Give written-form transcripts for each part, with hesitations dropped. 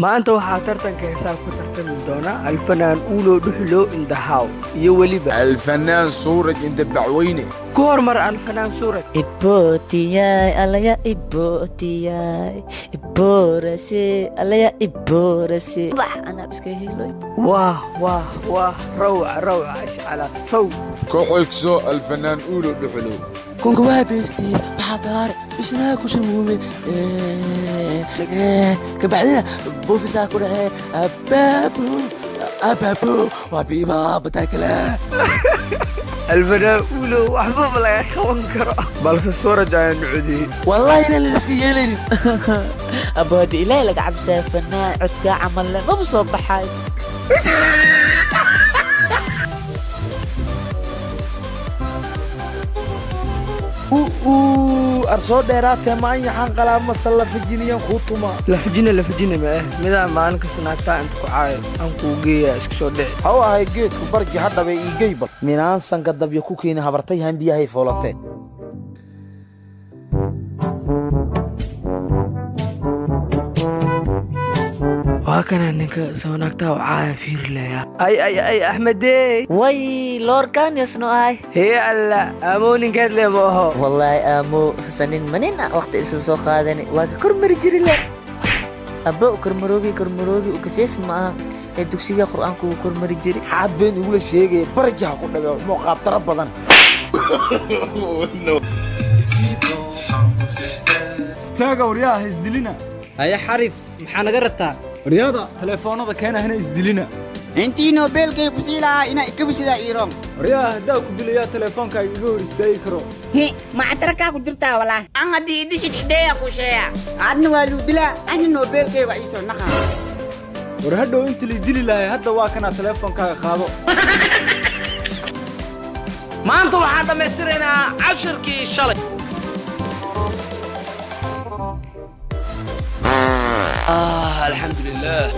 maanta waxaa tartanka heesaha ku tartami doona alfanaan Ulo Dhuxlo in the house iyo waliba alfanaan Suuraj inta bacweyne ku hormar alfanaan Suuraj ibotiyay alaya ibotiyay iborase alaya iborase wax ana iska helo wah روعة على صوت كوحكسو الفنان أولو دحلو كونغو بيستي بحضار إشنا كوشمومي كبعدين بوفي ساكورة أبابو وبيما بتاكله الفنان أولو وحبوب لا يخون كرا بلس الصورة جاية نعودي والله أنا اللي نسكي يلين أبو هدي إلهي لك عبسة فنان عدكا عمل ما بصوب بحاي أرصود ديرات ما يحن قلام مسلا فجينيا خوتما لا فجينا ما ماذا ما أنك سنعتا أنتك عايد أنكو جيا إسكسو دي هو هاي جيت كبرجي حدا بيجيبل من أنسان قد بيكوكين هبرتي هم بيها هي فولتين وهكذا انك سوناكتا وعايا فير ليا اي احمد دي وي لور كان يسنو اي هي الا امون قد لي بوهو والله امو سنين منين وقت اسو خادني واك كرمر جري له ابو كرمروبي وكسيس ما الدكسيه قران كو كرمر جري حابين يقول شيء برجع كو دبا مو قاب ترى بدن استاغا ورياه اسدلنا هيا حرف maxaa naga rabtaa riyada telefoonada keena hana isdilina intii Nobelkay ku siilaa ina ikabisida Iran riyaa hadaa ku dilaya telefoonka iga hor istaagi karo ma atarka ku jirtaa walaa aan hadii idishid ideeya ku sheeya adna waa lu dilaa aan Nobelkay waa iso naqa war hadhow inta la dili lahay hadda waa kana telefoonkaaga qaado maanta waxaan dhameystiraynaa 10kii shalay الحمد لله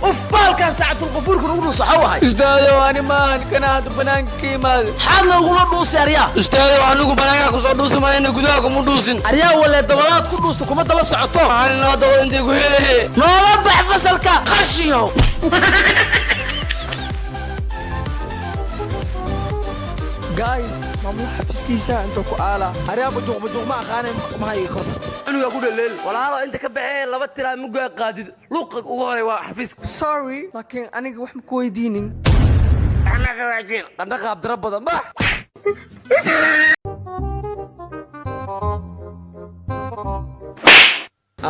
اوف بالكان ساعة الغفور كن اقولوا صحوها استاذ واني مان كان هذا بنان كيمال حاضر اقولوا دوس يا ريا استاذ وانو بنانك كسو دوس ما ان غداكم دوسين اريا ولا دبلات ku dhuusto kuma daba socoto aan daba intii ku heeyay noola bax fasalka khashiyo guys mamnuuc xafiiskiisa inta ku aala hariya bujuq ma aqaan ma hay kor aniga ku dhaleel walaalo inta ka baxay laba tilaa muga qaadid luqad ugu horay waa xafiiska sorry laakiin aniga wax ma ku weydiinin ana qawaajin qanda qaab dara badan ba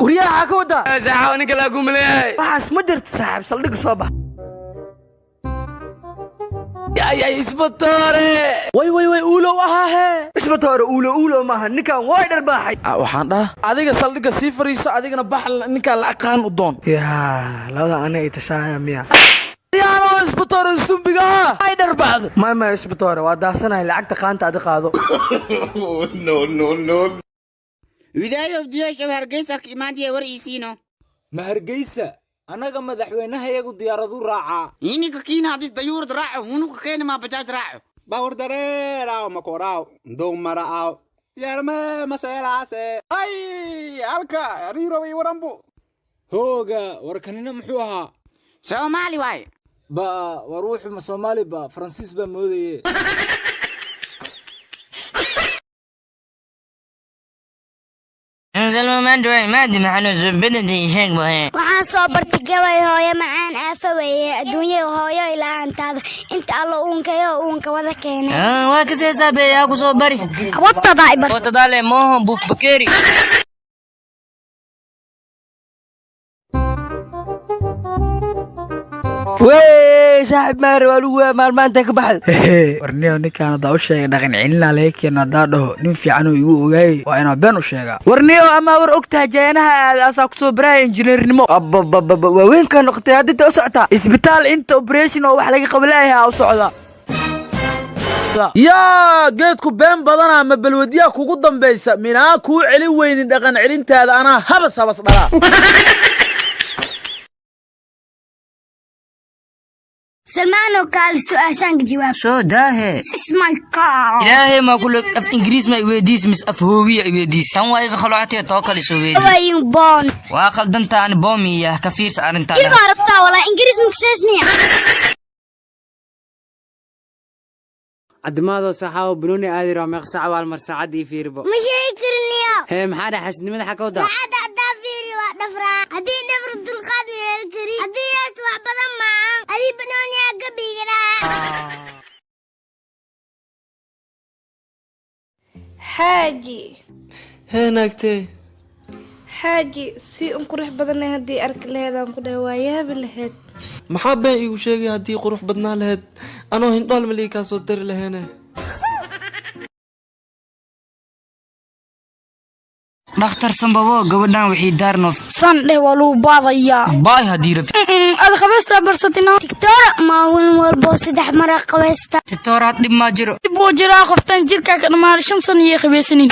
ورياها كودا زعوني كلا قوم لي بس ما درت صاحب صدق صباح يا اسبطاري وي أولو وها اسبطاري أولو ما نكان وايد باحي waxaan dhaha adiga saldhiga sii fariiso adigana bax ninka la aqaan u doon يا لا أنا يتشايا ميا يا أنا اسبطاري سنبقها وايد بعض ما اسبطاري واداسنا اللي عقد قانت أدقاضو no widaayo diyaasha hargeysa imaantii war iisiino ma hargeysa anaga madaxweynaha iyagu diyaaradu raacaa ininka kiina hadis dayuurad raaco unuka keena ma bajaaj raaco bawr dareeraaw makoraaw dow maraaw diyaarme maseelaase ay halka riiroway waranbu hooga warkanina muxuu ahaa Soomaali waay ba war wuxuu ma Soomaali ba Faransiis ba moodaye انزل ما ادري ما ادري معنا زبدتي شيء بها waxaan soo bartay gabay hooyo macaan aafaweeye adduunyada hooyo ilaa antaada inta alla uunkayo uunka wada keenay waa ka seesaabay yaa ku soo bari wata moohon buuf bakeeri وي صاحب ماري والو ما انت كبحل ورنيو نكان دا u sheegay dhaqan cilina leeyahay daadho nin fiican oo igu ogaay waa inaa been u sheega warniyo ama war ogtaa jeenaha aasa ku soo baray injineernimo waaweyn ka noqotay hadda u socota isbitaal inta operation oo wax laga qablayaa u socda yaa geedku been badana ma balwadiya kugu dambaysa minaa ku celi weyn dhaqan cilintaada ana habas dhala سلمان وقال سؤال شانك جواب شو داهي اسمع الكار إلهي ما أقول لك أف إنجليز ما يوديس مس أف هوية يوديس كان وايق خلوعتي توكل يسويدي وين بون وآخل دنتا أنا بومي يا كفير سأرنتا كيف عرفتها والله إنجليز مكسسني عدمادو صحاو بنوني آدي رامي ساعة والمر ساعدي في ربو مش يكرني هي محادا حسني ماذا حكودا ساعد عدا فيري ودفرا هدي نفر الدلقاني الكريم هدي يسوع بدن معان هدي بنوني أقبي قرا حاجي هناكتي حاجي سي قروح بدن هدي أرك لهذا نقول ويا بالهد محابة يوشيغي هدي قروح بدنا لهد أنا هندول مليكا صدر لهنا دكتور سنبابو قبلنا وحي دارنوف صندي ولو باضيا باي هدي رب هذا خبزتها برستنا دكتور ما هو والبو صدح مرة قويستا تتورات دي ما جرو بو جرا قفتان جيركا كان مال شن سنيه خبيسنين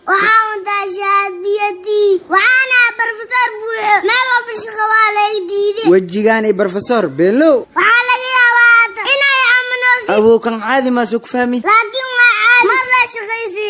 وحاونتا شهاد بيدي وعانا بروفيسور بوحو مالو بشغوالي ديدي وجيغاني بروفيسور بيلو وحالا يا واتا إنا يا أمنوسي أبو كان عادي ما سوق فهمي لكن ما عادي مرة شغيسي